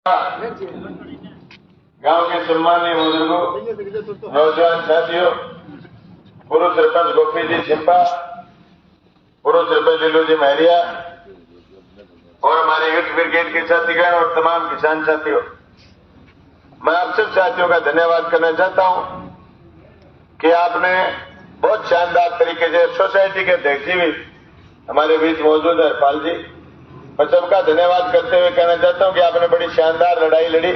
गांव के सम्मानीय बुजुर्गों, नौजवान साथियों, पूर्व सरपंच गोपी जी छिंपा, पूर्व सरपंच दिलू जी महरिया और हमारे यूथ ब्रिगेड के साथीगण और तमाम किसान साथियों, मैं आप सब साथियों का धन्यवाद करना चाहता हूं कि आपने बहुत शानदार तरीके से सोसाइटी के अध्यक्ष जी भी हमारे बीच मौजूद है, हरपाल जी, मैं सबका धन्यवाद करते हुए कहना चाहता हूं कि आपने बड़ी शानदार लड़ाई लड़ी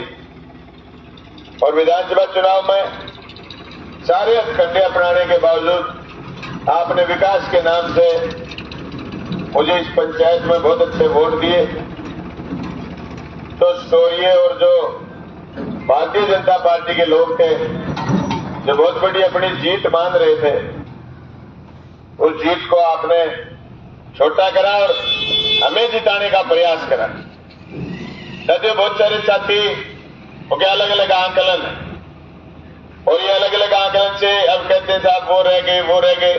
और विधानसभा चुनाव में सारे हथकंडे अपनाने के बावजूद आपने विकास के नाम से मुझे इस पंचायत में बहुत अच्छे वोट दिए। तो सोइए और जो भारतीय जनता पार्टी के लोग थे जो बहुत बड़ी अपनी जीत मान रहे थे, उस जीत को आपने छोटा करा और हमें जिताने का प्रयास करा। साथियों, बहुत सारे साथी के अलग अलग आंकलन है और ये अलग अलग आंकलन से अब कहते थे आप वो रह गए।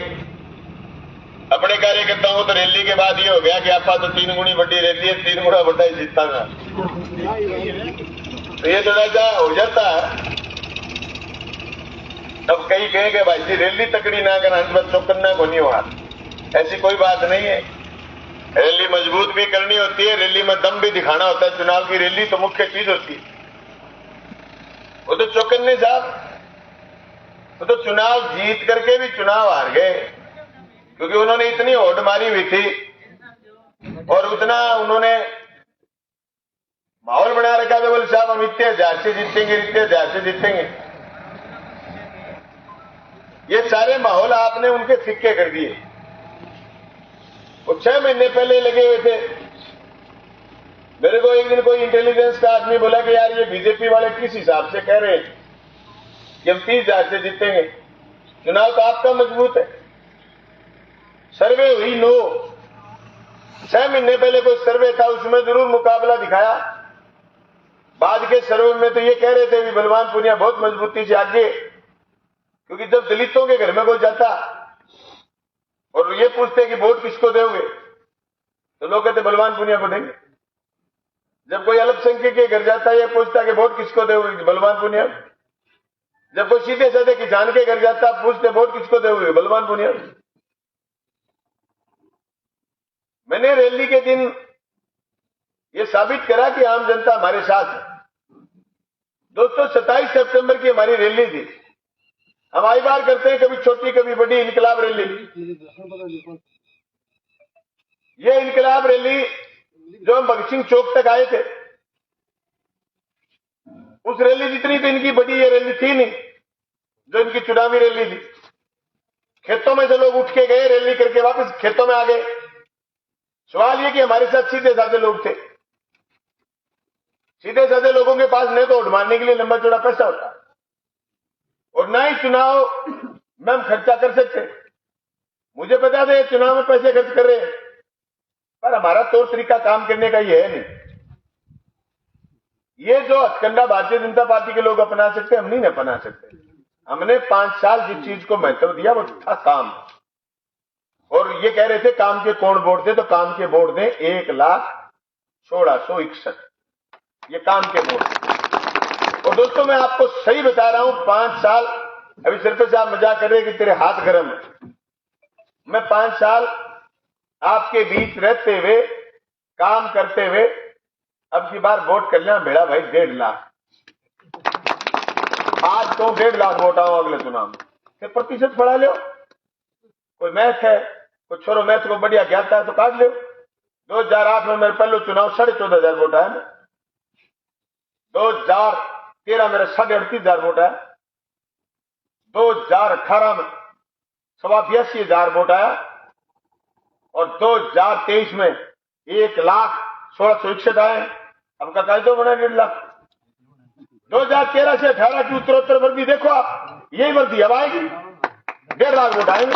अपने कार्यकर्ताओं को तो रैली के बाद ये हो गया कि आपा तो 3 गुनी बड़ी रैली है, 3 गुना बड़ा ही जीतांगा, तो ये थोड़ा सा हो जाता है। अब कई कहेंगे भाई जी रैली तकड़ी ना करना, अंत चौकन्ना को नहीं हुआ, ऐसी कोई बात नहीं है। रैली मजबूत भी करनी होती है, रैली में दम भी दिखाना होता है। चुनाव की रैली तो मुख्य चीज होती है। वो तो चौकन्ने साहब, वो तो चुनाव जीत करके भी चुनाव हार गए क्योंकि उन्होंने इतनी होड़ मारी हुई थी और उतना उन्होंने माहौल बना रखा था, बोले साहब हम इतने हजार से जीतेंगे। ये सारे माहौल आपने उनके फिक्के कर दिए। वो 6 महीने पहले लगे हुए थे। मेरे को एक दिन कोई इंटेलिजेंस का आदमी बोला कि यार ये बीजेपी वाले किस हिसाब से कह रहे हैं कि हम 30,000 से जीतेंगे, चुनाव तो आपका मजबूत है। सर्वे हुई 9, 6 महीने पहले कोई सर्वे था, उसमें जरूर मुकाबला दिखाया। बाद के सर्वे में तो ये कह रहे थे कि बलवान पुनिया बहुत मजबूती से आगे, क्योंकि जब दलितों के घर में कोई जाता और ये पूछते कि वोट किसको दोगे तो लोग कहते बलवान पुनिया को देंगे। जब कोई अल्पसंख्यक के घर जाता है, ये पूछता कि वोट किसको दोगे, बलवान पुनिया। जब कोई सीधे साधे किसान के घर जाता पूछते वोट किसको दोगे, बलवान पुनिया। मैंने रैली के दिन ये साबित करा कि आम जनता हमारे साथ है। दोस्तों, 27 सितंबर की हमारी रैली थी। हम आई बार करते हैं, कभी छोटी कभी बड़ी इनकलाब रैली। ये इनकलाब रैली जो हम भगत सिंह चौक तक आए थे, उस रैली जितनी तो इनकी बड़ी ये रैली थी नहीं जो इनकी चुनावी रैली थी। खेतों में से लोग उठ के गए, रैली करके वापस खेतों में आ गए। सवाल ये कि हमारे साथ सीधे साधे लोग थे। सीधे साधे लोगों के पास नहीं तो वोट मारने के लिए लंबा चौड़ा पैसा होता और ना ही चुनाव में हम खर्चा कर सकते। मुझे पता था चुनाव में पैसे खर्च कर रहे हैं, पर हमारा तौर तरीका काम करने का ये है नहीं। ये जो हथकंडा भारतीय जनता पार्टी के लोग अपना सकते, हम नहीं अपना सकते। हमने 5 साल जिस चीज को महत्व दिया वो था काम। और ये कह रहे थे काम के कौन वोट दे, तो काम के वोट दें 1,16,61, ये काम के वोट। और दोस्तों, मैं आपको सही बता रहा हूं, 5 साल, अभी सिर्फ से आप मजाक कर रहे हैं कि तेरे हाथ गर्म है। मैं 5 साल आपके बीच रहते हुए, काम करते हुए, अब की बार वोट कर लिया भेड़ा भाई 1.5 लाख। आज तो 1.5 लाख वोट आओ अगले चुनाव में, फिर प्रतिशत बढ़ा लो। कोई मैथ है, कोई छोरो मैथ को बढ़िया ज्ञाता है तो काट लो। 2008 में मेरे पहले चुनाव 14,500 वोट आया। 2013 मेरे 38,500 वोट आया। 2018 में 82,000 वोट आया और 2023 में 1,16,61 आए। अब का कह दो बना 1.5 लाख। 2013 से 18 की उत्तरोत्तर वर्दी देखो आप, यही वर्दी अब आएगी, 1.5 लाख वोट आएंगे।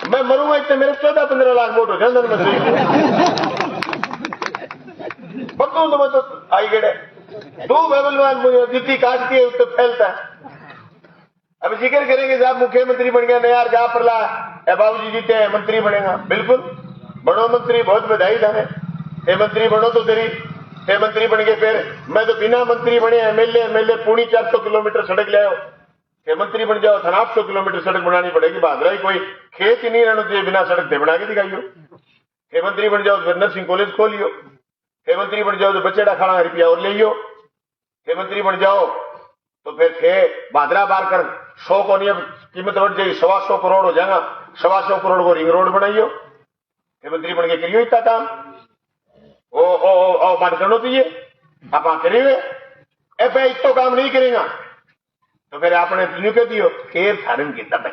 मैं मरूंगा इतने मेरे 14-15 लाख वोट हो जाए पक्का तो मैं तो आई गए 2 बलवान जितनी काटती है उतना फैलता है। अब जिक्र करेंगे साहब मुख्यमंत्री बन गया, नहीं यार क्या परला बाबूजी जीते हैं मंत्री बनेगा। बिल्कुल बनो मंत्री, बहुत बधाई थाने। मंत्री बनो तो तेरी 6 मंत्री बन गए, फिर मैं तो बिना मंत्री बने एमएलए एमएलए पूरी 400 किलोमीटर सड़क ले आओ। 6 मंत्री बन जाओ, था 800 किलोमीटर सड़क बनानी पड़ेगी। भादरा ही कोई खेत ही नहीं रहना चाहिए बिना सड़क दे बना के दिखाइयो। 6 मंत्री बन जाओ तो नर्सिंग कॉलेज खोलियो। 6 मंत्री बन जाओ तो बच्चेड़ा खाना रुपया और ले लियो। 6 मंत्री बन जाओ तो फिर थे भादरा बार कर 100 को नहीं, कीमत बढ़ जाएगी, 125 करोड़ हो जाएगा। 125 करोड़ को रिंग रोड बनाइयो। 6 मंत्री बन के करियो इतना काम। ओ बात करना चाहिए, आप करिए। ए भाई इतो काम नहीं करेगा तो फिर आपने न्यू कह दियो खेर थारन की तब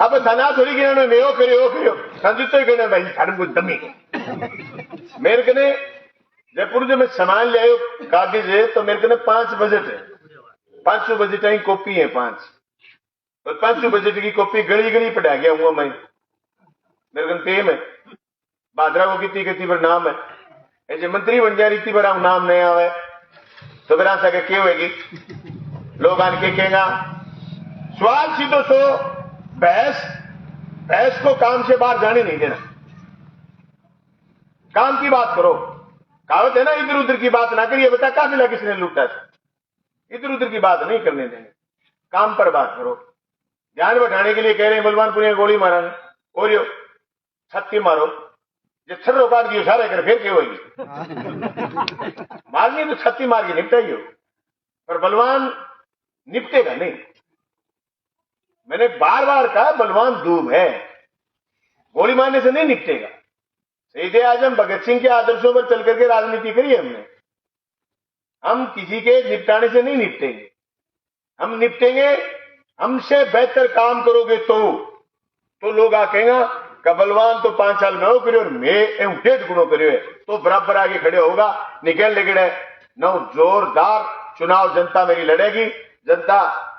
अब थाना थोड़ी गिरा मैं वो करियो संजीतो ही कहना भाई थारन को दमी मेरे कने जयपुर जो मैं सामान ले आयो कागज है तो मेरे कने 5 बजट है। 500 बजट की कॉपी है 5 और 500 बजट की कॉपी गली गली पढ़ा गया हूँ मैं। मेरे कने टेम है भादरा को कितनी पर नाम है। ऐसे मंत्री बन जाए रीति पर नाम नहीं आवे तो फिर आशा क्या होगी। लोग आन के कहेगा सवाल सीधो सो भैंस को काम से बाहर जाने नहीं देना, काम की बात करो। कहावत है ना इधर उधर की बात ना करिए, बता काफिला किसने लूटा था, इधर उधर की बात नहीं करने देंगे, काम पर बात करो। ध्यान बैठाने के लिए कह रहे हैं बलवानपुर गोली मारा और यो छत्ती मारो, जो छर्रो काट दियो सारे कर फिर क्या होगी। मारनी तो छत्ती मार के निपटाइयो, पर बलवान निपटेगा नहीं। मैंने बार बार कहा बलवान धूम है, गोली मारने से नहीं निपटेगा। शहीद आजम भगत सिंह के आदर्शों पर चल करके राजनीति करी हमने। हम किसी के निपटाने से नहीं निपटेंगे, हम निपटेंगे हमसे बेहतर काम करोगे तो लोग आ कहेगा का बलवान तो 5 साल में हो करियो और मैं 1.5 गुणों करियो है तो बराबर आगे खड़े होगा। निकल लेगड़े न जोरदार चुनाव जनता मेरी लड़ेगी, जनता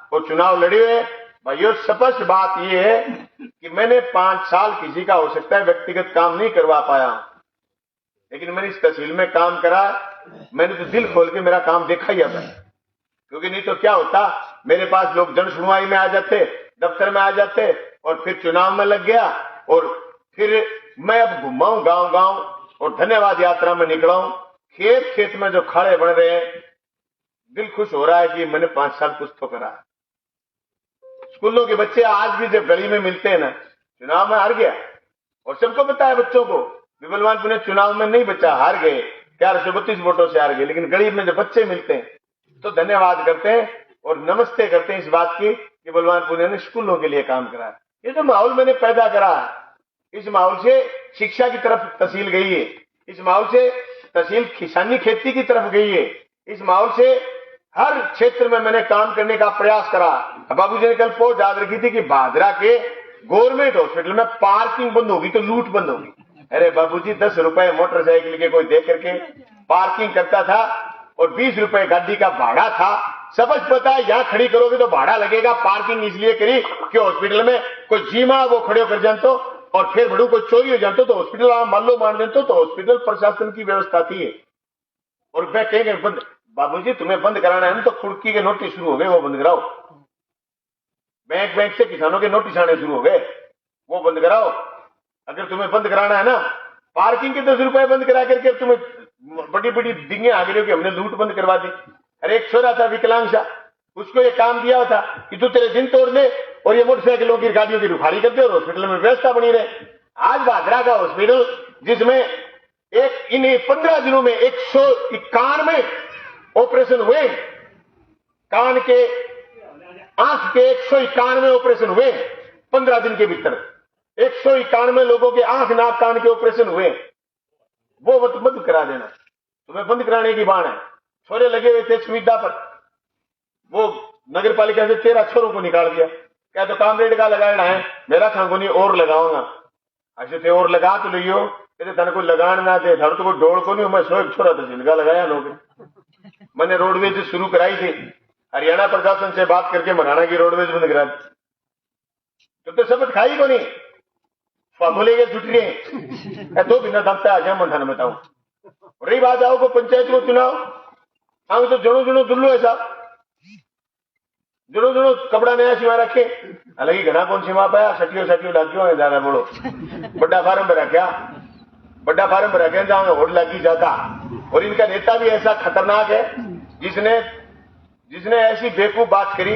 को चुनाव लड़ी हुए भाइयों। स्पष्ट बात यह है कि मैंने 5 साल किसी का हो सकता है व्यक्तिगत काम नहीं करवा पाया, लेकिन मैंने इस तहसील में काम करा। मैंने तो दिल खोल के मेरा काम देखा ही अब, क्योंकि नहीं तो क्या होता मेरे पास लोग जन सुनवाई में आ जाते, दफ्तर में आ जाते और फिर चुनाव में लग गया और फिर मैं अब घुमाऊं गांव गांव और धन्यवाद यात्रा में निकला हूं। खेत खेत में जो खाड़े बन रहे हैं, दिल खुश हो रहा है कि मैंने 5 साल कुछ तो करा। स्कूलों के बच्चे आज भी जब गली में मिलते हैं ना, चुनाव में हार गया और सबको पता है बच्चों को बलवानपुर ने चुनाव में नहीं बचा, हार गए 432 वोटों से हार गए, लेकिन गरीब में जब बच्चे मिलते हैं तो धन्यवाद करते हैं और नमस्ते करते हैं इस बात की कि बलवानपुर ने स्कूलों के लिए काम करा। ये जो माहौल मैंने पैदा करा, इस माहौल से शिक्षा की तरफ तहसील गई है, इस माहौल से तहसील किसानी खेती की तरफ गई है, इस माहौल से हर क्षेत्र में मैंने काम करने का प्रयास करा। बाबूजी ने कल पोस्ट याद रखी थी कि भादरा के गवर्नमेंट हॉस्पिटल में पार्किंग बंद होगी तो लूट बंद होगी। अरे बाबूजी 10 रुपए मोटरसाइकिल के कोई दे करके पार्किंग करता था और 20 रुपए गाड़ी का भाड़ा था। समझ पता है यहां खड़ी करोगे तो भाड़ा लगेगा, पार्किंग इसलिए करी कि हॉस्पिटल में कोई जीमा वो खड़े कर जान तो और फिर बड़ू कोई चोरी हो जाते तो हॉस्पिटल मान लो मान देते तो हॉस्पिटल प्रशासन की व्यवस्था थी। और मैं कहेंगे बंद, बाबूजी तुम्हें बंद कराना है ना तो खुड़की के नोटिस शुरू हो गए, वो बंद कराओ। बैंक से किसानों के नोटिस आने शुरू हो गए, वो बंद कराओ। अगर तुम्हें बंद कराना है ना, पार्किंग के 10 रुपए बंद करा करके तुम्हें बड़ी बड़ी डिंगे आ गई हो कि हमने लूट बंद करवा दी। अरे एक छोरा था विकलांग सा, उसको ये काम दिया हुआ था कि तू तेरे दिन तोड़ ले और ये मोटरसाइकिलों की गाड़ियों की रुखाड़ी कर दे और हॉस्पिटल में व्यवस्था बनी रहे। आज भादरा का हॉस्पिटल जिसमें इन 15 दिनों में 191 ऑपरेशन हुए, कान के आंख के 191 ऑपरेशन हुए 15 दिन के भीतर। 191 लोगों के आंख नाक कान के ऑपरेशन हुए, वो बंद करा देना। तुम्हें बंद कराने की बात है। छोरे लगे हुए थे सुविधा पर, वो नगर पालिका से 13 छोरों को निकाल दिया। क्या तो काम रेट का लगाना है, मेरा खांगो नहीं और लगाऊंगा। ऐसे थे और लगा तो लियो, तेरे को लगान ना दे धड़ तो कोई डोड़ को नहीं। मैं 100 छोरा तो जिनका लगाया लोग। मैंने रोडवेज शुरू कराई थी, हरियाणा प्रशासन से बात करके मराना की रोडवेज बंद करा दी। तो शपथ खाई को नहीं बोलेगे छुट्टी है तो बिना दमता आ जाए मंथन बताऊं। रही बात आओ को पंचायत को चुनाव आगे तो जड़ो जड़ो दुल्लो है साहब, जड़ो जड़ो कपड़ा नया सिवा रखे, अलग ही घना कौन सिवा पाया सटियो सटियो लागियो है ज्यादा बोलो बड़ा फार्म पर रखा बड़ा फार्म भरा गया जहां होड़ लगी जाता। और इनका नेता भी ऐसा खतरनाक है जिसने ऐसी बेवकूफ बात करी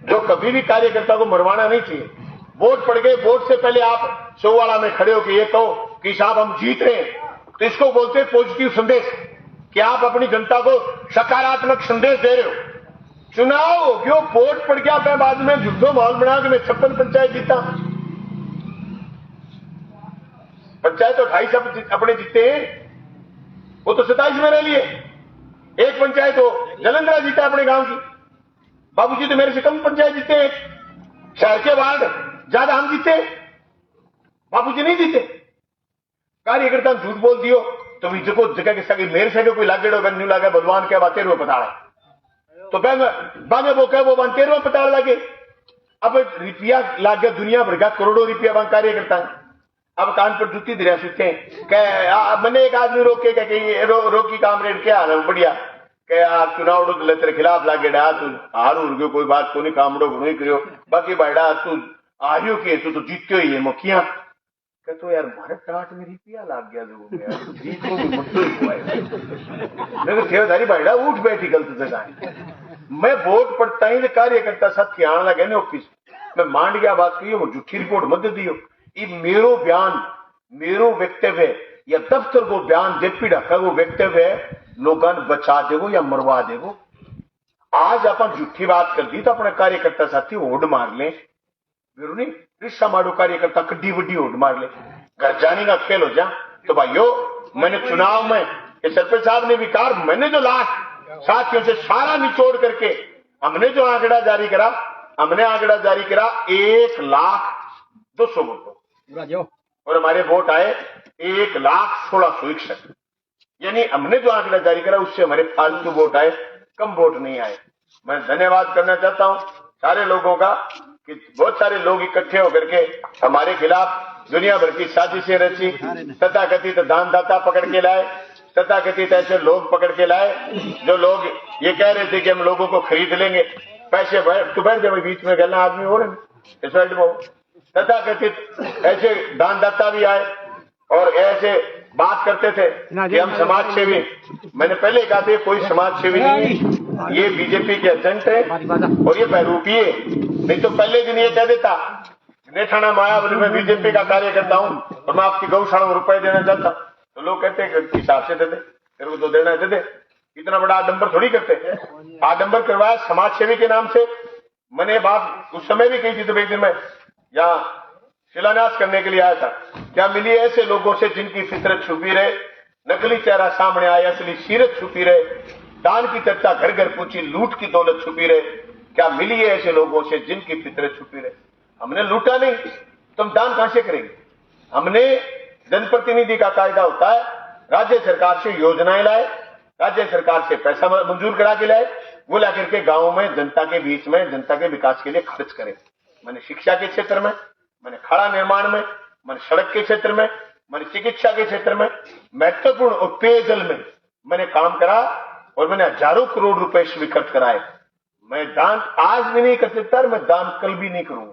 जो कभी भी कार्यकर्ता को मरवाना नहीं चाहिए। वोट पड़ गए, वोट से पहले आप चौवाड़ा में खड़े हो कि ये कहो कि साहब हम जीत रहे हैं, तो इसको बोलते हैं पॉजिटिव संदेश, कि आप अपनी जनता को सकारात्मक संदेश दे रहे हो। चुनाव हो क्यों, वोट पड़ गया, मैं बाद में झूठो माहौल बना के मैं 56 पंचायत जीता। पंचायत तो 28 अपने जीते हैं, वो तो 27 में रह लिए। एक पंचायत तो जलंधरा जीता अपने गांव की। बाबूजी तो मेरे से कम पंचायत जीते हैं, शहर के वार्ड ज्यादा हम जीते, बाबूजी नहीं जीते। कार्यकर्ता झूठ बोल दियो तो जगह के सके मेरे से कोई लागेड़ो गन्नू लागे भगवान के बातें रुपये पता है तो बांगे वो कहे वो 13 पता लगे। अब रुपया लाग गया दुनिया भर का, करोड़ों रुपया बंग कार्यकर्ता है। अब कान पर जूती दरिया सुते मैंने एक आदमी रोके रोकी कामरेड क्या हाल है बढ़िया चुनाव तेरे खिलाफ लागे डा तू हार उड़ गयो, कोई बात को नहीं, कामड़ो घणो ही करियो, बाकी बैठा तू हारियो के तू तो जीत्यो ही है मुखिया। तो यार मारे टाट में रिपिया लाग गया जो यार जीत को भी मुट्ठो ही हुआ है। ठेवधारी बैठा उठ बैठी गलत जगह। मैं वोट पड़ता ही कार्यकर्ता साथ आने लगे ना ऑफिस में मांड गया बात की वो झूठी रिपोर्ट मत दियो। मेरो बयान मेरो वक्तव्य या दफ्तर को बयान जेपी ढाका को वक्तव्य लोगों ने बचा देगो या मरवा देगो। आज अपन झूठी बात कर दी तो अपने कार्यकर्ता साथी होड़ मार ले, नहीं रिश्ता मारो कार्यकर्ता कड्डी वड्डी होड़ मार ले, घर जाने का खेल हो जा। तो भाइयों मैंने चुनाव में सरपंच साहब ने भी कहा, मैंने जो लास्ट साथियों से सारा निचोड़ करके हमने जो आंकड़ा जारी करा, हमने आंकड़ा जारी करा 1,02,000 वोटों और हमारे वोट आए 1,16,61। यानी हमने जो आंकड़ा जारी करा उससे हमारे फालतू वोट आए, कम वोट नहीं आए। मैं धन्यवाद करना चाहता हूं सारे लोगों का कि बहुत सारे लोग इकट्ठे होकर के हमारे खिलाफ दुनिया भर की साजिशें रची, तथाकथित दानदाता पकड़ के लाए, तथाकथित ऐसे लोग पकड़ के लाए जो लोग ये कह रहे थे कि हम लोगों को खरीद लेंगे, पैसे तू बैठ जाए बीच में गलना आदमी हो रहे इस साइड में। तथाकथित ऐसे दानदाता भी आए और ऐसे बात करते थे कि हम समाज सेवी। मैंने पहले कहा था कोई समाज सेवी नहीं है, ये बीजेपी के एजेंट है और ये बहरूपी है। नहीं तो पहले दिन ये कह देता नेठाना मायावती में बीजेपी का कार्यकर्ता हूं और मैं आपकी गौशाला में रुपए देना चाहता, तो लोग कहते हिसाब से देते, तेरे को तो देना है दे। इतना बड़ा आडंबर थोड़ी करते, आडंबर करवाया समाज सेवी के नाम से। मैंने बात उस समय भी कही थी, तो एक दिन मैं यहाँ शिलान्यास करने के लिए आया था। क्या मिली ऐसे लोगों से जिनकी फितरत छुपी रहे, नकली चेहरा सामने आया, असली सीरत छुपी रहे, दान की चर्चा घर घर पूछी, लूट की दौलत छुपी रहे। क्या मिली है ऐसे लोगों से जिनकी फितरत छुपी रहे? हमने लूटा नहीं, तुम दान कहां से करेंगे? हमने जनप्रतिनिधि का कायदा होता है, राज्य सरकार से योजनाएं लाए, राज्य सरकार से पैसा मंजूर करा के लाए, वो ला करके गांवों में जनता के बीच में जनता के विकास के लिए खर्च करें। मैंने शिक्षा के क्षेत्र में, मैंने खड़ा निर्माण में, मैंने सड़क के क्षेत्र में, मैंने चिकित्सा के क्षेत्र में, महत्वपूर्ण और पेयजल में मैंने काम करा और मैंने हजारों करोड़ रुपए स्वीकृत कराए। मैं दान आज भी नहीं कर सकता, मैं दान कल भी नहीं करूंगा,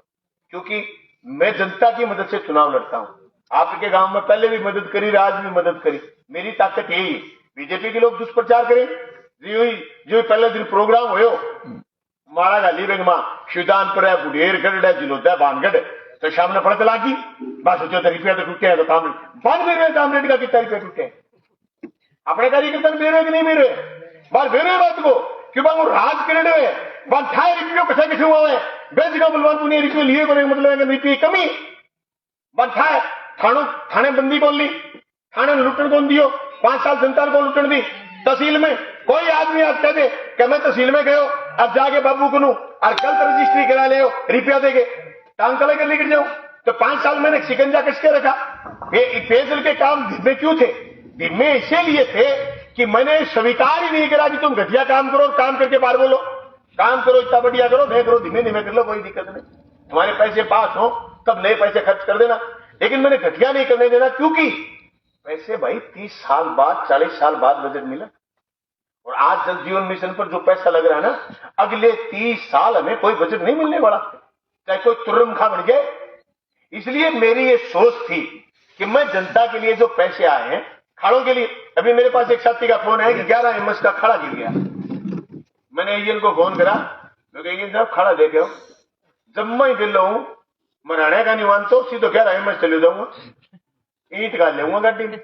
क्योंकि मैं जनता की मदद से चुनाव लड़ता हूं। आपके गांव में पहले भी मदद करी, आज भी मदद करी। मेरी ताकत यही है। बीजेपी के लोग दुष्प्रचार करें, जो पहले दिन प्रोग्राम हो मारा गाली बेग मां शिवदानपुर है, बुढ़ेर गढ़ है, जिलोदा भानगढ़, तो सामने पड़त लागी बस रुपया तो टूटे हैं, तो काम बंद बेर कामरेड का कितना रुपया टूटे अपने कार्यकर्ता बेरे कि नहीं बेरे बात बेरे बात को क्यों वो राज करे बन ठाए रुपये कैसे कैसे हुआ है बेच का बलवान पुणे रुपये लिए को मतलब रुपये कमी बन ठाए थाने बंदी कौन ली, थाने लुटन कौन दियो, 5 साल जनता को लुटन दी। तहसील में कोई आदमी आप कह दे कि मैं तहसील में गयो अब जाके बाबू को और कल रजिस्ट्री करा ले रुपया देगे टांग का लेकर लेकर जाऊं, तो 5 साल मैंने शिकंजा कसके रखा। पेयजल के काम धीमे क्यों थे? धीमे इसीलिए थे कि मैंने स्वीकार ही नहीं करा कि तुम घटिया काम करो, काम करके बाहर बोलो काम करो, इतना बढ़िया करो, नहीं करो, धीमे धीमे कर लो, कोई दिक्कत नहीं, तुम्हारे पैसे पास हो तब नए पैसे खर्च कर देना। लेकिन मैंने घटिया नहीं करने देना, क्योंकि पैसे भाई 30 साल बाद 40 साल बाद बजट मिला और आज जल जीवन मिशन पर जो पैसा लग रहा है ना, अगले 30 साल हमें कोई बजट नहीं मिलने वाला, चाहे कोई तुर्रम खा बन जाए। इसलिए मेरी ये सोच थी कि मैं जनता के लिए जो पैसे आए हैं खाड़ों के लिए, अभी मेरे पास एक साथी का फोन है कि 11 एमएस का खाड़ा गिर गया। मैंने एजेंट को फोन करा, एजेंट साहब खाड़ा देखे हो, जब मैं दिल हूं मराने का नहीं मानता सीधो 11 एमएस चले जाऊंगा, ईंट का लेऊंगा गाड़ी में,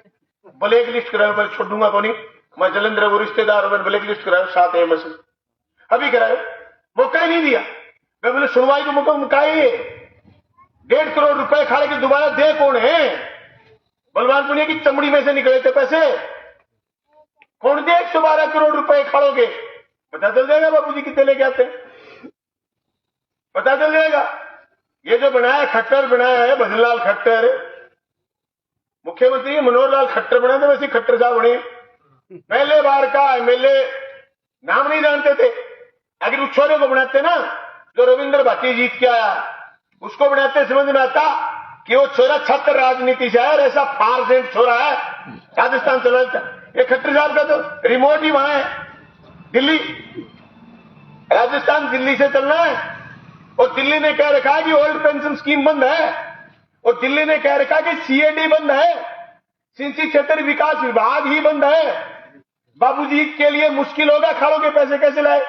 ब्लैक लिस्ट कराओ, पर छोड़ूंगा को नहीं। मैं जलंधर वो रिश्तेदार मैंने ब्लैक लिस्ट कराया 7 एमएस अभी कराए, मौका ही नहीं दिया। मैं बोले सुनवाई को मौका ही 1.5 करोड़ रुपए खाड़े के दोबारा दे कौन है? बलवान पुनिया की चमड़ी में से निकले थे पैसे, कौन दे 112 करोड़ रुपए खाड़ों के? पता चल जाएगा बाबूजी कितने लेके आते, पता चल जाएगा। ये जो बनाया खट्टर बनाया है भजनलाल खट्टर, मुख्यमंत्री मनोहर लाल खट्टर बना थे, वैसे खट्टर साहब बने। पहले बार का एमएलए नाम नहीं जानते थे, अगर उस छोरे को बनाते ना जो रविंद्र भाटी जीत के आया, उसको बनाते समझ में आता कि वो छोरा छत्र राजनीति से है, ऐसा फारसेंट छोरा है, राजस्थान चला। ये खट्टर साहब का तो रिमोट ही वहां है, दिल्ली, राजस्थान दिल्ली से चलना है। और दिल्ली ने कह रखा है कि ओल्ड पेंशन स्कीम बंद है, और दिल्ली ने कह रखा है कि सीएडी बंद है, सिंची क्षेत्र विकास विभाग ही बंद है। बाबूजी के लिए मुश्किल होगा, खाड़ों के पैसे कैसे लाए?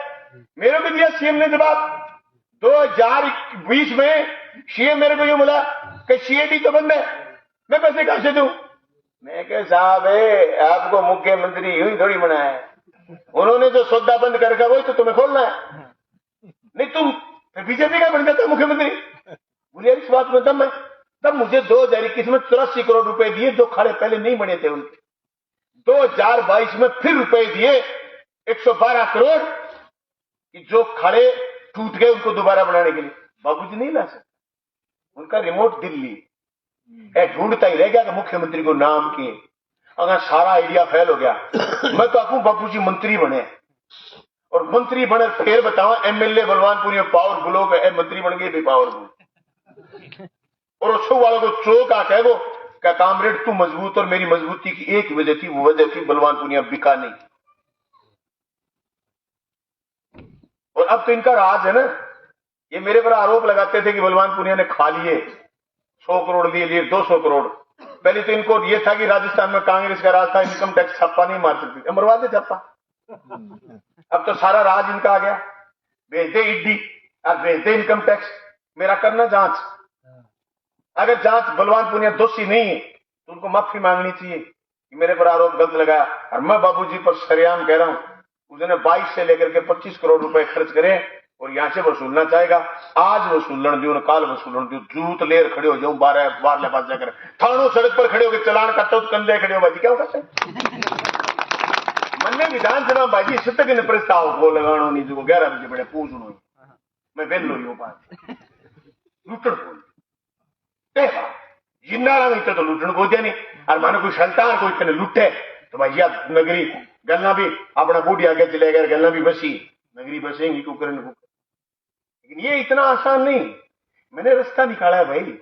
मेरे को दिया सीएम ने जवाब 2020 में। सीएम मेरे को ये बोला कि सीएडी तो बंद है, मैं पैसे कहां से दूं? मैं कह साहब आपको मुख्यमंत्री यूं ही थोड़ी बनाया है, उन्होंने जो सौदा बंद कर रखा वही तो तुम्हें खोलना है, नहीं तुम बीजेपी का बन जाता मुख्यमंत्री। बोलिए इस बात में तब मुझे 2021 में 84 करोड़ रुपए दिए जो खाड़े पहले नहीं बने थे उनके। 2022 में फिर रुपए दिए 112 करोड़ कि जो खाड़े टूट गए उनको दोबारा बनाने के लिए। बाबूजी नहीं ला सकते, उनका रिमोट दिल्ली है, ढूंढता ही रह गया कि मुख्यमंत्री को नाम के। अगर सारा आइडिया फेल हो गया, मैं तो आपको बाबूजी मंत्री बने, और मंत्री बने फिर बताओ एमएलए बलवानपुरी में पावरफुल हो गए, मंत्री बन गए भी पावरफुल। और उस वालों को चौक आ कह वो क्या कामरेड तू मजबूत, और मेरी मजबूती की एक वजह थी, वो वजह थी बलवानपुरिया बिका नहीं। और अब तो इनका राज है ना, ये मेरे पर आरोप लगाते थे कि बलवानपुरिया ने खा लिए 100 करोड़ लिए 200 करोड़। पहले तो इनको ये था कि राजस्थान में कांग्रेस का राज था, इनकम टैक्स छापा नहीं मार सकती, मरवा दे छापा। अब तो सारा राज इनका आ गया, भेज दे ईडी, अब भेज दे इनकम टैक्स, मेरा करना जांच। अगर जांच बलवानपुरिया दोषी नहीं है तो उनको माफी मांगनी चाहिए कि मेरे पर आरोप गलत लगाया। और मैं बाबूजी पर सरेआम कह रहा हूं, उसने 22 से लेकर के 25 करोड़ रुपए खर्च करे और यहां से वसूलना चाहेगा, आज वसूलन दो, काल वसूलन दो, जूत लेर खड़े हो जाऊं 12 पास जाकर थानों सड़क पर खड़े होकर चलान काटो तो कंधे खड़े हो बाजी क्या करते मन्ने विधानसभा बाजी सतक ने प्रस्ताव को लगानो नहीं जो 11 बजे बड़े पूछनो मैं बेल लो यो बात लुटन बोल जिन्नारा नहीं तो लुटन को नहीं। और मानो कोई संतान कोई तेने लुटे तो भाई या नगरी गलना भी अपना बूढ़ी आगे चले गए, गलना भी बसी नगरी बसेंगी कुकर। लेकिन ये इतना आसान नहीं, मैंने रास्ता निकाला है भाई।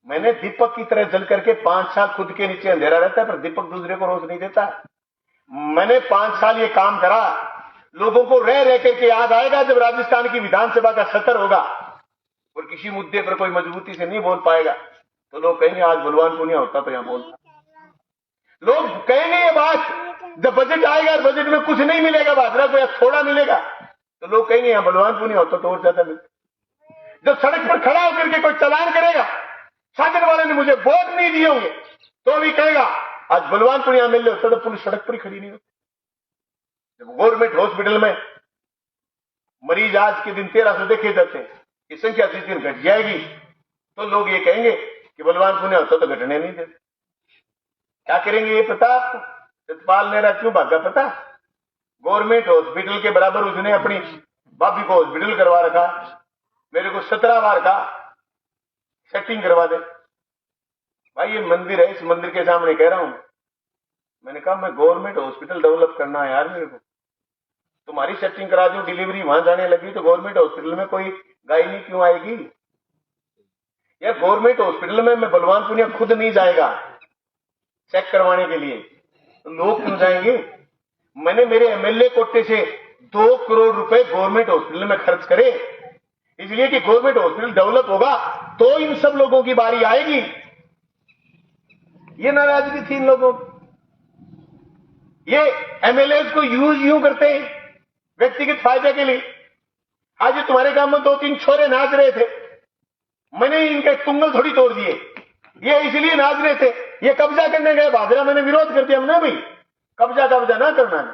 मैंने दीपक की तरह जल करके 5 साल खुद के नीचे अंधेरा रहता है, पर दीपक दूसरे को रोज नहीं देता। मैंने 5 साल ये काम करा, लोगों को रह रह करके याद आएगा जब राजस्थान की विधानसभा का सत्र होगा और किसी मुद्दे पर कोई मजबूती से नहीं बोल पाएगा तो लोग कहेंगे आज बलवानपुरिया होता तो यहां बोलता। लोग कहेंगे ये बात जब बजट आएगा, बजट में कुछ नहीं मिलेगा, बाजरा को या थोड़ा मिलेगा, तो लोग कहेंगे यहां बलवानपुरिया होता तो और ज्यादा मिलता। जब सड़क पर खड़ा होकर के कोई चालान करेगा, शासन वाले ने मुझे वोट नहीं दिए होंगे, तो अभी कहेगा आज बलवानपुरिया मिल होता तो पुलिस सड़क पर ही खड़ी नहीं होती। जब गवर्नमेंट हॉस्पिटल में मरीज आज के दिन 1300 देखे जाते हैं, ये संख्या जिस दिन घट जाएगी तो लोग ये कहेंगे कि बलवानपुरिया होता तो घटने नहीं देते। क्या करेंगे ये पता आपको? सतपाल नेहरा क्यों भागा पता? गवर्नमेंट हॉस्पिटल के बराबर उसने अपनी भाभी को हॉस्पिटल करवा रखा। मेरे को 17 बार का सेटिंग करवा दे भाई, ये मंदिर है, इस मंदिर के सामने कह रहा हूं। मैंने कहा मैं गवर्नमेंट हॉस्पिटल डेवलप करना है यार, मेरे को तुम्हारी सेटिंग करा दूं, डिलीवरी वहां जाने लगी तो गवर्नमेंट हॉस्पिटल में कोई गायनी क्यों आएगी यार? गवर्नमेंट हॉस्पिटल में मैं बलवानपुरिया खुद नहीं जाएगा चेक करवाने के लिए, तो लोग क्यों जाएंगे? मैंने मेरे एमएलए कोटे से 2 करोड़ रुपए गवर्नमेंट हॉस्पिटल में खर्च करे, इसलिए कि गवर्नमेंट हॉस्पिटल डेवलप होगा तो इन सब लोगों की बारी आएगी। ये नाराजगी थी इन लोगों की। ये एमएलए को यूं करते हैं व्यक्तिगत फायदे के लिए। आज तुम्हारे गांव में 2-3 छोरे नाच रहे थे, मैंने इनके तुंगल थोड़ी तोड़ दिए, ये इसलिए नाच रहे थे, ये कब्जा करने गए भादरा, मैंने विरोध कर दिया। मैंने भाई कब्जा ना करना है।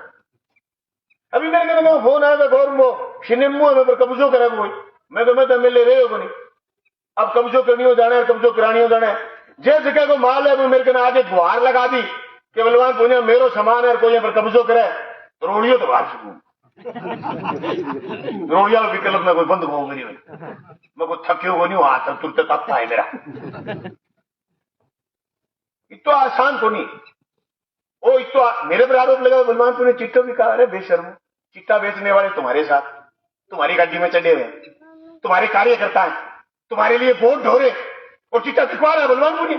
अभी मेरे को फोन आया गौर वो शिनेमू हमें पर कब्जो करे कोई, मैं तो एमएलए रहे हो नहीं, अब कब्जो करनी हो जाना है, कब्जो करानी हो जाना है। जिस जगह को माल है वो मेरे को आगे गुहार लगा दी कि बलवान पुनिया मेरो सामान है, कोई पर कब्जो करे तो रोड़ियो तो बाहर सकूं रोड़िया विकल्प में कोई बंद हो गई, मैं कोई थक्यो को नहीं हुआ, हाथ तुरंत तकता है मेरा। इतो आसान को नहीं ओ, इतो मेरे पर आरोप लगा बलवानपुर ने चिट्टो भी कहा, अरे बेशर्मो, चिट्टा बेचने वाले तुम्हारे साथ, तुम्हारी गाड़ी में चढ़े हुए, तुम्हारे कार्यकर्ता है, तुम्हारे लिए वोट ढो रहे और चिट्टा दिखवा रहा है बलवानपुर ने।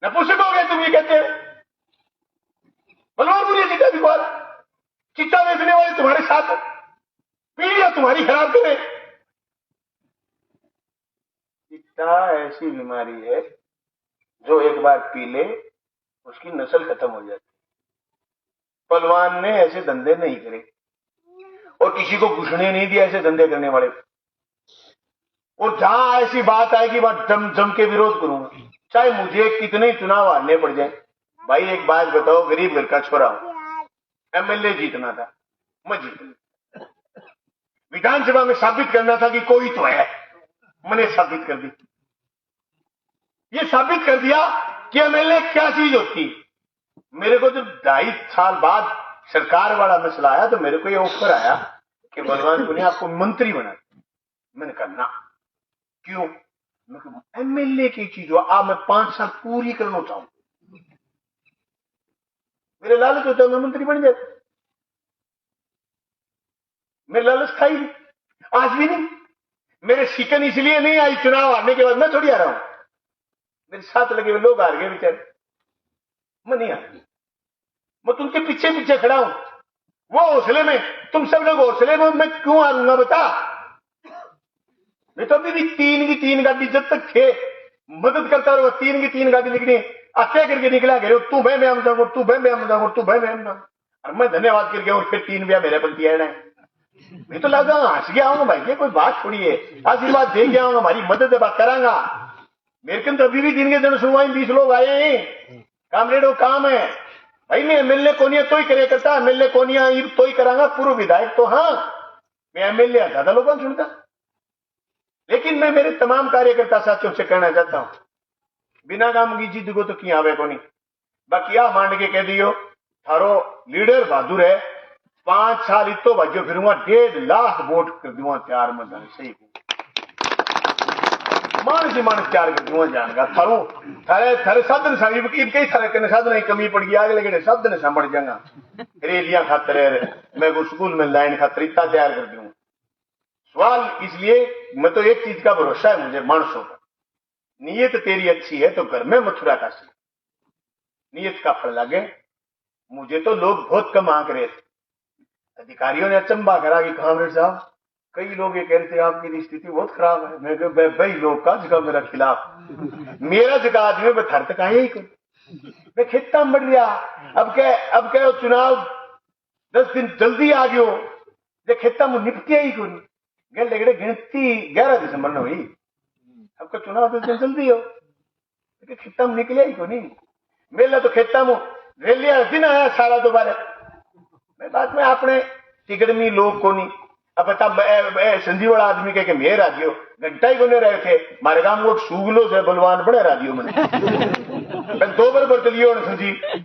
नपुंसक हो गए तुम ये कहते हैं, बलवानपुर ने चिट्टा दिखवा रहा, चिट्टा बेचने वाले तुम्हारे साथ, पीढ़ियां तुम्हारी खराब करे। चिट्टा ऐसी बीमारी है जो एक बार पी ले उसकी नस्ल खत्म हो जाती। पहलवान ने ऐसे धंधे नहीं करे और किसी को घुसने नहीं दिया ऐसे धंधे करने वाले। और जहां ऐसी बात आएगी वहां जम के विरोध करूंगा, चाहे मुझे कितने चुनाव हारने पड़ जाए। भाई एक बात बताओ, गरीब घर का छोरा हूं, एमएलए जीतना था, मैं जीत गया। विधानसभा में साबित करना था कि कोई तो है, मैंने साबित कर दी। ये साबित कर दिया कि एमएलए क्या चीज होती। मेरे को जब 2.5 साल बाद सरकार वाला मसला आया तो मेरे को ये ऑफर आया कि बलवान ने आपको मंत्री बना। मैंने कहा ना, क्यों? एमएलए की चीज हो, आप मैं 5 साल पूरी करना चाहूं, मेरे लालच होता है मैं मंत्री बन जाता, मेरे लालच था ही नहीं, आज भी नहीं। मेरे शिकन इसलिए नहीं आई चुनाव हारने के बाद, मैं थोड़ी आ रहा हूं, मेरे साथ लगे हुए लोग हार गए बेचारे, मैं नहीं हार, मैं तुमके पीछे पीछे खड़ा हूं। वो हौसले में, तुम सब लोग हौसले में, मैं क्यों हारूंगा बता? मैं तो अभी भी 3 की 3 गाड़ी जब तक थे मदद करता रहा, 3 की 3 गाड़ी लिखनी आके करके निकला गया, तू भाई मैं हम जाऊंगा, तू भाई मैं हम जाऊंगा, तू भाई मैं हम जाऊंगा, और मैं धन्यवाद करके और फिर 3 ब्याह मेरे प्रति आना है। मैं तो लगा हंस गया हूं भाई, ये कोई बात थोड़ी है, आशीर्वाद दे गया हूं, हमारी मदद बात करांगा। मेरे को तो अभी भी दिन के दिन सुनवाई 20 लोग आए हैं, कामरेड वो काम है भाई, मैं एमएलए कोनिया तो ही करे करता, एमएलए कोनिया तो ही करांगा, पूर्व विधायक तो हाँ, मैं एमएलए ज्यादा लोगों को सुनता। लेकिन मैं मेरे तमाम कार्यकर्ता साथियों से कहना चाहता हूं, बिना काम की जिद को तो किया आवे को नहीं। बाकी आ मांड के कह दियो थारो लीडर बहादुर है, 5 साल इतो भाजो फिरूंगा, 1.5 लाख वोट कर दूंगा तैयार मत सही मानस ही मानस तैयार कर दूंगा जाएगा थारू थारे थारे साधन साहिब की कई थारे कने साधन की कमी पड़ गई, आगे लगे साधन से बढ़ जाएगा, रेलियां खातर मैं को स्कूल में लाइन खातर इतना तैयार कर दूंगा। सवाल इसलिए, मैं तो एक चीज का भरोसा है मुझे मानसों का, नीयत तेरी अच्छी है तो घर में मथुरा का सी, नीयत का फल लगे। मुझे तो लोग बहुत कम आंक रहे थे, अधिकारियों ने अचंबा करा कि कामरेड साहब कई लोग ये कह रहे थे आपकी स्थिति बहुत खराब है। मैं कहा भाई लोग का जगह मेरा खिलाफ, मेरा जगह आदमी मैं थर तक आया ही कोई, मैं खेता में बढ़ गया। अब क्या चुनाव 10 दिन जल्दी आ गयो, जो खेता में निपटिया ही कोई गए गिनती 11 दिसंबर में हुई, अब चुनाव 10 दिन जल्दी हो, खेता में निकलिया ही को नहीं, मेला तो खेता में रेलिया दिन आया सारा दोबारा। मैं बात में आपने टिकड़मी लोग को नहीं, अब बता संजीव वाला आदमी के मेयर आ गयो, घंटा ही कोने रहे थे मारे गांव को सूगलो से बलवान बड़े राजियो मैंने 2 बार बदलियो संजीव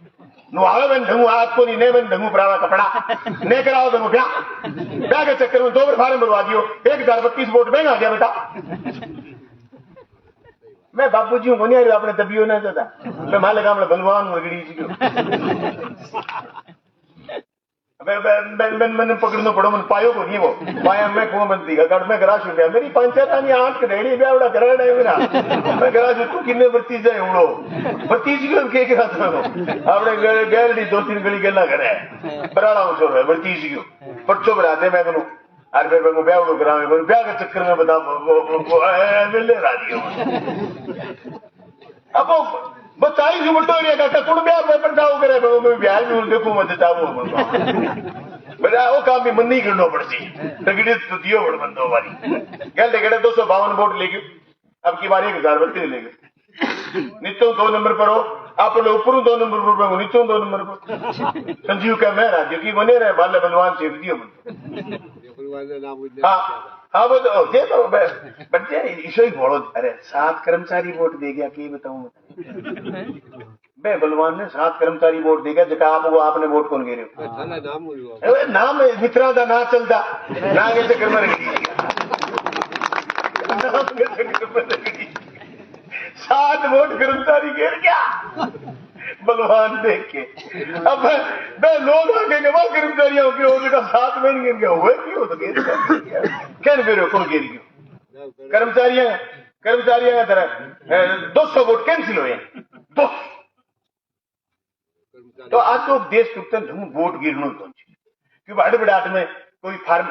नुआवे बन ढंगू आपको नहीं ने बन ढंगू परावा कपड़ा ने कराओ तो ब्याह के चक्कर में 2 बार फार्म भरवा दियो, 1032 वोट महंगा गया बेटा। मैं बापू जी हूं नहीं अपने दबियो ना चाहता, मैं माले गांव में बलवान वगड़ी मैंने पकड़ना पड़ो, मैंने पायो को नहीं वो पाया, मैं कुआं बंद दिया गढ़ में गराश उठा, मेरी पंचायत आनी 8 करेड़ी ब्यावड़ा कराना है मेरा, मैं गराश तू किन्ने भतीजा है उड़ो भतीजी को के करा था आपने गैलडी 2-3 गली गला करे बराड़ा उछो है भतीजी को बच्चों बनाते मैं करूं, अरे फिर मैं ब्यावड़ो करावे, ब्याह के चक्कर में बता मिले राजी हो। अब बताई जो बटो रे का कुण ब्याह में पड़ताओ करे मैं ब्याह में देखो मत चाहो बड़ा वो काम भी मन नहीं करनो पड़सी तगड़े तो दियो बड़ बंदो वाली गल गड़े 252 वोट लेके अब की बार 1032 लेके नीचों 2 नंबर पर हो आप लोग ऊपर 2 नंबर पर नीचों 2 नंबर पर संजीव का मैं राज्य की बने रहे बाल बलवान से दियो हाँ हाँ वो तो जे तो बच्चे ईशो ही बोलो अरे 7 कर्मचारी वोट दे गया की बताऊं बे बलवान ने 7 कर्मचारी वोट दे गया जका आप वो आपने वोट कौन गे रहे हो नाम मित्रा का ना चलता ना के चक्कर में रख 7 वोट कर्मचारी गिर गया बलवान देख के अब बे लोग आगे के बाद कर्मचारियों के होने का 7 में गिर गया हुए क्यों तो गिर गया क्या फिर कौन गिर गया कर्मचारियों का तरह 200 वोट कैंसिल हुए तो आज तो देश टूटते वोट गिरनो तो क्योंकि बड़े बड़े आठ में कोई फार्म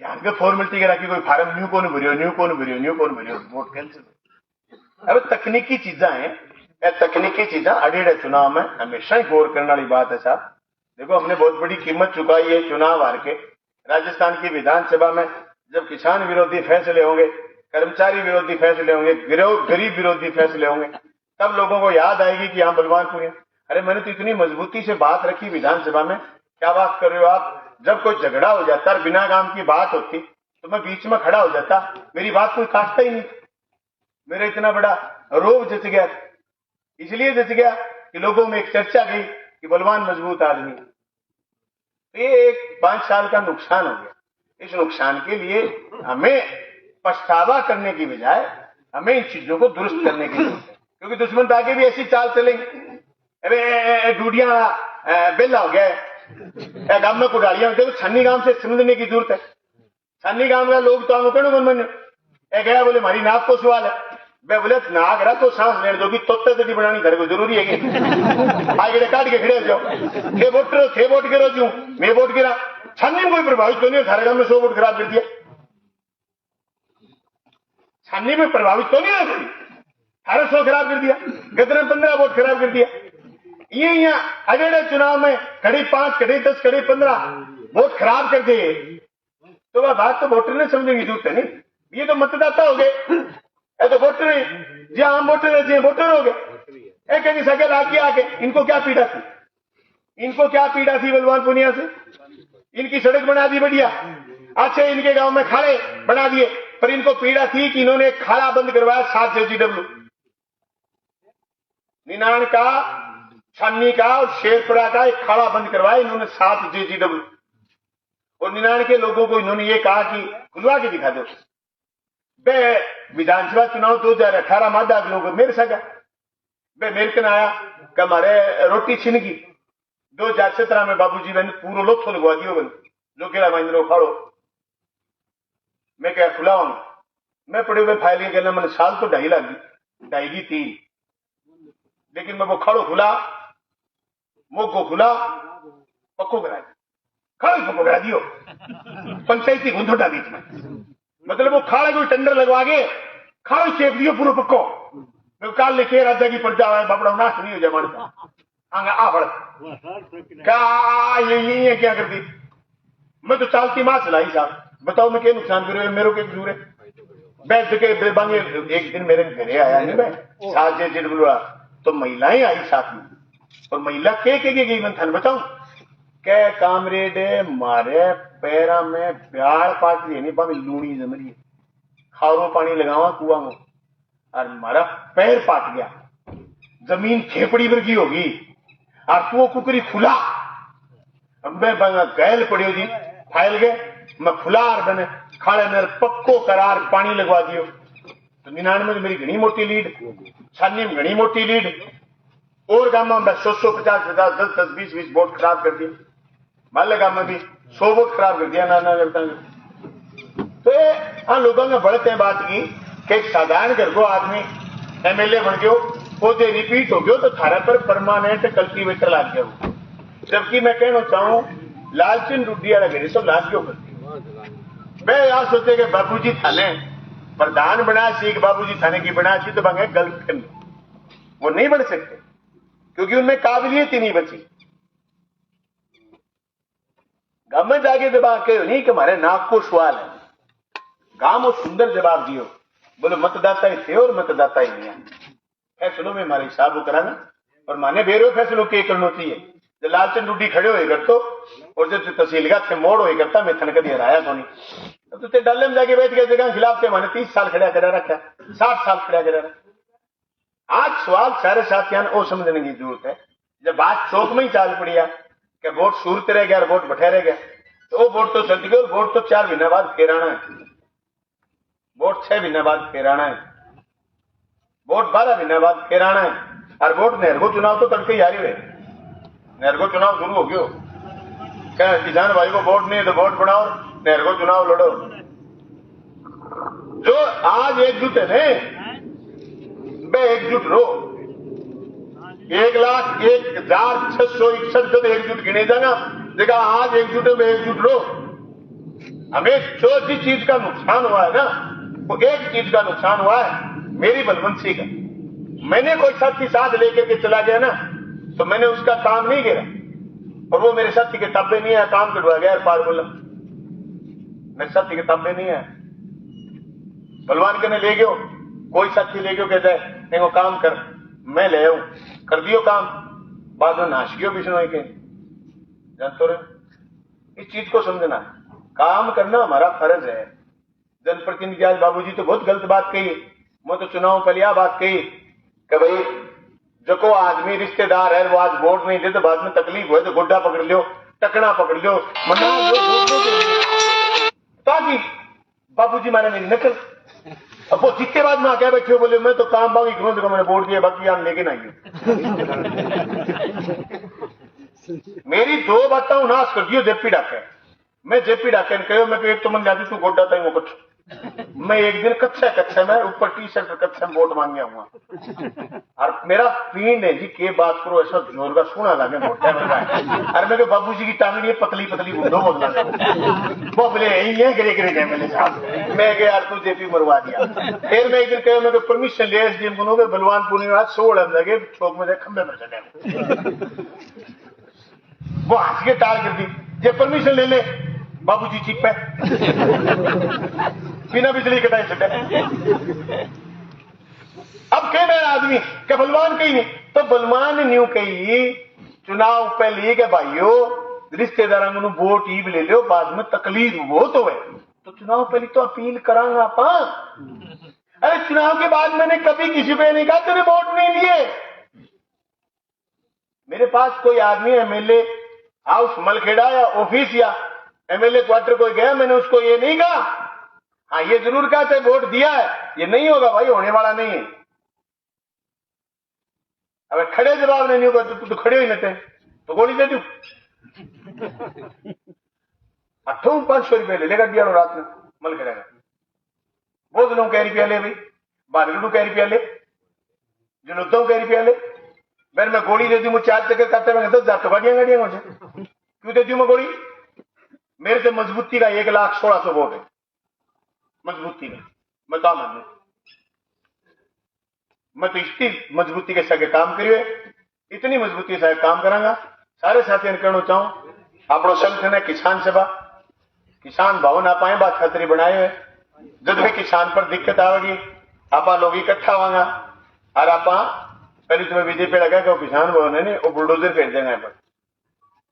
यहाँ के फॉर्मेलिटी करा कि कोई फार्म न्यू कौन भरियो वोट कैंसिल अब तकनीकी चीजा है तकनीकी चीजा अड़ेड़े चुनाव में हमेशा ही गौर करने वाली बात है साहब देखो हमने बहुत बड़ी कीमत चुकाई है चुनाव हार के राजस्थान की विधानसभा में जब किसान विरोधी फैसले होंगे कर्मचारी विरोधी फैसले होंगे गरीब विरोधी फैसले होंगे तब लोगों को याद आएगी कि यहाँ बलवानपुर है अरे मैंने तो इतनी मजबूती से बात रखी विधानसभा में क्या बात कर रहे हो आप जब कोई झगड़ा हो जाता और बिना काम की बात होती तो मैं बीच में खड़ा हो जाता मेरी बात कोई काटता ही नहीं मेरा इतना बड़ा रोब जच गया इसलिए जच गया कि लोगों में एक चर्चा गई कि बलवान मजबूत आदमी ये एक 5 साल का नुकसान हो गया इस नुकसान के लिए हमें पछतावा करने की बजाय हमें इन चीजों को दुरुस्त करने की जरूरत है क्योंकि दुश्मन आगे भी ऐसी चाल चलेंगे अरे डूडिया बेला हो गया गांव में कुटारियां देखो छन्नी गांव से समझने की जरूरत है छन्नी गांव का लोग तो आगे मन गया बोले हमारी नाक को सवाल है मैं बोले नाक रहा तो सांस लेने दो तोते तटी बनानी घर को जरूरी है कि आगे काट के खड़े हो जाओ थे वोट गिरो जू मैं वोट गिरा छन्नी में कोई प्रभावित तो नहीं थारे गांव में 100 वोट खराब कर दिया छन्नी में प्रभावित तो नहीं है कोई थारे 100 खराब कर दिया गदर 15 वोट खराब कर दिया ये यहाँ अगले चुनाव में कड़ी 5 कड़ी 10 कड़ी 15 वोट खराब कर दिए तो वह बात तो वोटर ने समझने की जरूरत है नहीं ये तो मतदाता हो गए तो वोटर जी आम वोटर है जी वोटर हो गए एक सके लाके आके इनको क्या पीड़ा थी बलवान पुनिया से इनकी सड़क बना दी बढ़िया अच्छे इनके गांव में खाड़े बना दिए पर इनको पीड़ा थी कि इन्होंने एक खाड़ा बंद करवाया 7 JGW निनाण का छन्नी का और शेरपुरा का एक खाड़ा बंद करवाया इन्होंने 7 JGW और निनाण के लोगों को इन्होंने ये कहा कि खुलवा के दिखा दो बे विधानसभा चुनाव 2018 मादा लोग मेरे सगा बे मेरे कन आया कि हमारे रोटी छिन गई 2017 में बाबूजी मैंने पूरा लोथो लगवा दियो बन जो केड़ा महिंद्रो खाड़ो मैं क्या खुलाऊंगा मैं पड़े हुए फाइल के कहना मैंने साल तो 2.5 लाख दी 3 लेकिन मैं वो खाड़ो खुला मोगो खुला पक्को करा खाड़ो पक्को करा दियो पंचायती गुंधोटा बीच में मतलब वो खाड़े कोई टेंडर लगवा के खाड़ो चेप दियो पूरा पक्को काल लिखे राजा की प्रजा है बापड़ा नाश नहीं हो जाए मानता आंगा आ बढ़ क्या ये क्या कर दी मैं तो चालती मां चलाई साहब बताओ मैं क्या नुकसान करूँ मेरे को कसूर है बैठ के बांगे एक दिन मेरे घरे आया नहीं मैं 7 JGW तो महिलाएं आई साथ में और महिला के गई मैं थाने बताऊं क्या कामरेड मारे पैरा में प्यार पाट रही नहीं पावे लूणी जम रही है खारो पानी लगावा कुआ में और मारा पैर पाट गया जमीन खेपड़ी वर्गी होगी और तू कुकरी खुला अब मैं गैल पड़ी जी फाइल गए मैं खुला और मैंने खाड़े मेरे पक्को करार पानी लगवा दियो तो 99 में मेरी घनी मोटी लीड 96 में घनी मोटी लीड और गांव में 100-150 10-20 वोट खराब कर दिए माले गांव में भी 100 वोट खराब कर दिया नाना करता तो हाँ लोगों ने बढ़ते हैं बात की कि एक साधारण घर को आदमी MLA बन गयो पौधे रिपीट हो गयो तो थारा पर परमानेंट कल्टीवेटर लाग गया जबकि मैं कहना चाहूं लालचंद डुडिया लगे तो लाग क्यों करती मैं यार सोचे कि बाबूजी थाने प्रधान बना सी बाबूजी थाने की बना सी तो बंगे गलत वो नहीं बन सकते क्योंकि उनमें काबिलियत ही नहीं बची। गांव में जाके जवाब कहो नहीं कि हमारे नाक को सवाल है, गांव में सुंदर जवाब दियो, बोले मतदाता ही थे और मतदाता ही नहीं है। फैसलों में हमारे हिसाब कराना और माने बेरो फैसलों के करना चाहिए। जो लालचंद डूडी खड़े हुए कर तो और जो तहसील का थे मोड़ हुए करता मैं थन कभी हराया तो नहीं। तो तुझे डाले में जाके बैठ गए जगह खिलाफ थे माने 30 साल खड़ा करा रखा, 60 साल खड़ा करा रखा। आज सवाल सारे साथियों को समझने की जरूरत है। जब बात चौक में ही चाल पड़ी है कि वोट सूरत रह गया और वोट बैठे रह गया, तो वो वोट तो चल गए और वोट तो 4 महीने बाद फिर आना है, वोट 6 महीने बाद फिर आना है, वोट 12 महीने बाद फिर आना है। और वोट नेहरू चुनाव तो तड़के जारी हुए, नेहरू चुनाव शुरू हो गयो, क्या किसान भाई को वोट नहीं है तो वोट बनाओ, नेहरू चुनाव लड़ो। जो आज एकजुट है वे एकजुट रो। 1,01,661 जब एकजुट गिने जाना जगह आज एकजुट है वे एकजुट रो। हमें जो सी चीज का नुकसान हुआ है ना, वो एक चीज का नुकसान हुआ है, मेरी बलवंशी का। मैंने कोई साथी साथ लेकर के चला गया ना तो मैंने उसका काम नहीं गिरा, और वो मेरे साथी के तब्बे नहीं है, काम करवा गया पार बोला मेरे साथी के तब्बे नहीं है। बलवान करने ले गयो, कोई साथी ले गयो कहता है वो काम कर, मैं ले आऊं, कर दियो काम, बाद में नाश गयो बिश्नोई के। जानते रहे इस चीज को समझना, काम करना हमारा फर्ज है। जनप्रतिनिधि आज बाबूजी तो बहुत गलत बात कही, मैं तो चुनाव पहले यह बात कही कि भाई जो को आदमी रिश्तेदार है वो आज वोट नहीं दे तो बाद में तकलीफ हो तो गोड्डा पकड़ लो, टकना पकड़ लो, मना लो ताकि बाबूजी माने मेरी नकल। अब वो जितने बाद में आके बैठे बोले मैं तो काम बागी करूं तो मैंने वोट दिया बाकी यार लेके नहीं। मेरी 2 बातें नाश कर दियो जेपी डाके। मैं जेपी डाके ने कहो मैं एक तो मन जाती तू गोड्डा तई कुछ, मैं एक दिन कच्चा में ऊपर टी-शर्ट कच्चा वोट मांगे आऊंगा, और मेरा पीन है जी के बात करो ऐसा जोर का सुना लगे मोटा में। और मैं बाबू जी की टांगड़ी पतली पतली बूंदो बोलना वो बोले ये गिरे गिरे मेरे साथ। मैं गया यार तू जेपी मरवा दिया। फिर मैं एक दिन कहो मैं परमिशन ले एसडीएम को बलवानपुर में आज 16 लगे चौक में खंबे पर चले, वो हंस के टाल कर दी, जे परमिशन ले ले बाबूजी चिप पे बिना बिजली कटाई छटे। अब कह रहे आदमी क्या बलवान कही नहीं, तो बलवान न्यू कही चुनाव पहले के भाइयों रिश्तेदारों को वोट ईब ले लो बाद में तकलीफ वो तो है, तो चुनाव पहले तो अपील करांगा आपा। अरे चुनाव के बाद मैंने कभी किसी पे नहीं कहा तेरे वोट नहीं लिए। मेरे पास कोई आदमी एमएलए हाउस मलखेड़ा या ऑफिस या एमएलए क्वार्टर कोई गया, मैंने उसको ये नहीं कहा, हाँ ये जरूर कहा था वोट दिया है, ये नहीं होगा भाई, होने वाला नहीं है। अब खड़े जवाब नहीं होगा तो तू तो खड़े ही नहीं थे तो गोली दे दू। 500 रुपये ले लेगा दिया रात में मलखेड़ा का। बहुत लोग कह रुपया ले भाई, बारगड़ू कह रुपया ले, जुलुद्दों कह रुपया ले, फिर मैं गोली दे दी मुझे 4 चक्कर करते मैं 10,000 तो गाड़ियां गाड़ियां मुझे क्यों दे दी मैं गोली। मेरे से मजबूती का 1,16,000 वोट है मजबूती का, मैं काम मानू मैं तो इतनी मजबूती के साथ काम करिए, इतनी मजबूती के साथ काम करांगा। सारे साथियों ने कहना चाहूं अपना संगठन है किसान सभा, किसान भवन आप आए बात खतरी बनाए हुए, जब भी किसान पर दिक्कत आवेगी आप लोग इकट्ठा होगा और आप पहले तुम्हें बीजेपी लगा कि किसान भवन है नहीं वो बुलडोजर भेज देंगे यहाँ पर,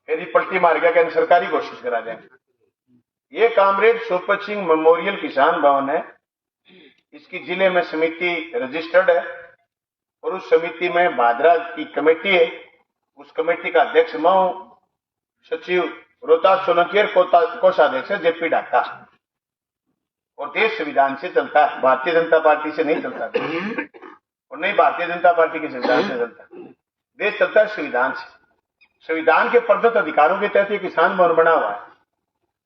यदि पलटी मार गया कि सरकारी कोशिश करा देंगे। ये कामरेड सुपर सिंह मेमोरियल किसान भवन है, इसकी जिले में समिति रजिस्टर्ड है और उस समिति में भादरा की कमेटी है, उस कमेटी का अध्यक्ष मैं हूं, सचिव रोहतास सोलंकी कोषाध्यक्ष जेपी डाका, और देश संविधान से चलता है, भारतीय जनता पार्टी से नहीं चलता और नहीं भारतीय जनता पार्टी के संविधान से चलता, देश चलता है संविधान से। संविधान के प्रदत्त अधिकारों के तहत ये किसान भवन बना हुआ है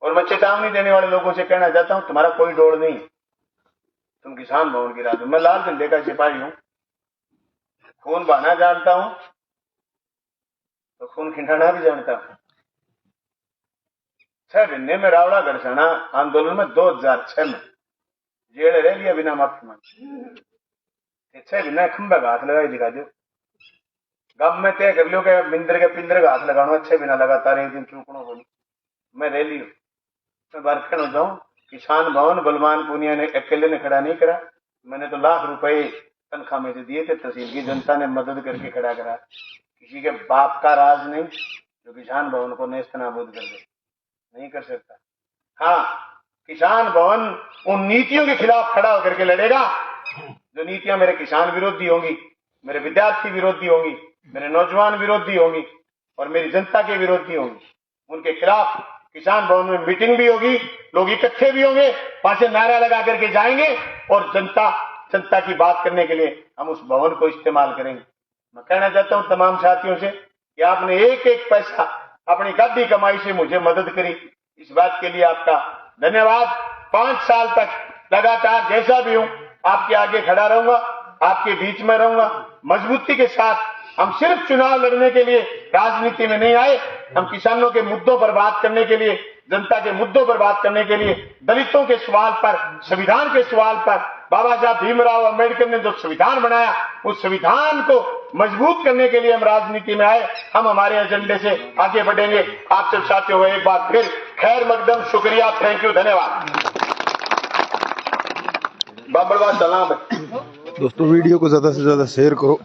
और मैं चेतावनी देने वाले लोगों से कहना चाहता हूं तुम्हारा कोई डोर नहीं, तुम किसान भवन गिरा दो। मैं लाल झंडे का सिपाही हूं, खून बहाना जानता हूं तो खून खिंडाना भी जानता हूं। 6 महीने में रावड़ा घरसाना आंदोलन में 2006 में जेल रह लिया बिना माफी मांगे। 6 महीने खंबे का हाथ लगाई दिखा दो, गम में तय कर लियो कि बिंदर के पिंदर का हाथ लगाना अच्छे बिना लगातार एक दिन चूकनो को मैं ले लियो। मैं बरखण हो जाऊं। किसान भवन बलवान पूनिया ने अकेले ने खड़ा नहीं करा, मैंने तो लाख रुपए तनख्वाह में से दिए थे, तहसील की जनता ने मदद करके खड़ा करा। किसी के बाप का राज नहीं जो किसान भवन को नेस्तनाबूद कर दे, नहीं कर सकता। हाँ, किसान भवन उन नीतियों के खिलाफ खड़ा होकर के लड़ेगा जो नीतियां मेरे किसान विरोधी होंगी, मेरे विद्यार्थी विरोधी होंगी, मेरे नौजवान विरोधी होंगी और मेरी जनता के विरोधी होंगी। उनके खिलाफ किसान भवन में मीटिंग भी होगी, लोग इकट्ठे भी होंगे, वहां से नारा लगा करके जाएंगे और जनता की बात करने के लिए हम उस भवन को इस्तेमाल करेंगे। मैं कहना चाहता हूं तमाम साथियों से कि आपने एक एक पैसा अपनी गद्दी कमाई से मुझे मदद करी, इस बात के लिए आपका धन्यवाद। 5 साल तक लगातार जैसा भी हूं आपके आगे खड़ा रहूंगा, आपके बीच में रहूंगा मजबूती के साथ। हम सिर्फ चुनाव लड़ने के लिए राजनीति में नहीं आए, हम किसानों के मुद्दों पर बात करने के लिए, जनता के मुद्दों पर बात करने के लिए, दलितों के सवाल पर, संविधान के सवाल पर, बाबा साहब भीमराव अंबेडकर ने जो संविधान बनाया उस संविधान को मजबूत करने के लिए हम राजनीति में आए। हम हमारे एजेंडे से आगे बढ़ेंगे। आप सब साथियों को एक बार फिर खैर मकदम, शुक्रिया, थैंक यू, धन्यवाद। बाबड़वा सलाम। दोस्तों वीडियो को ज़्यादा से ज़्यादा शेयर करो।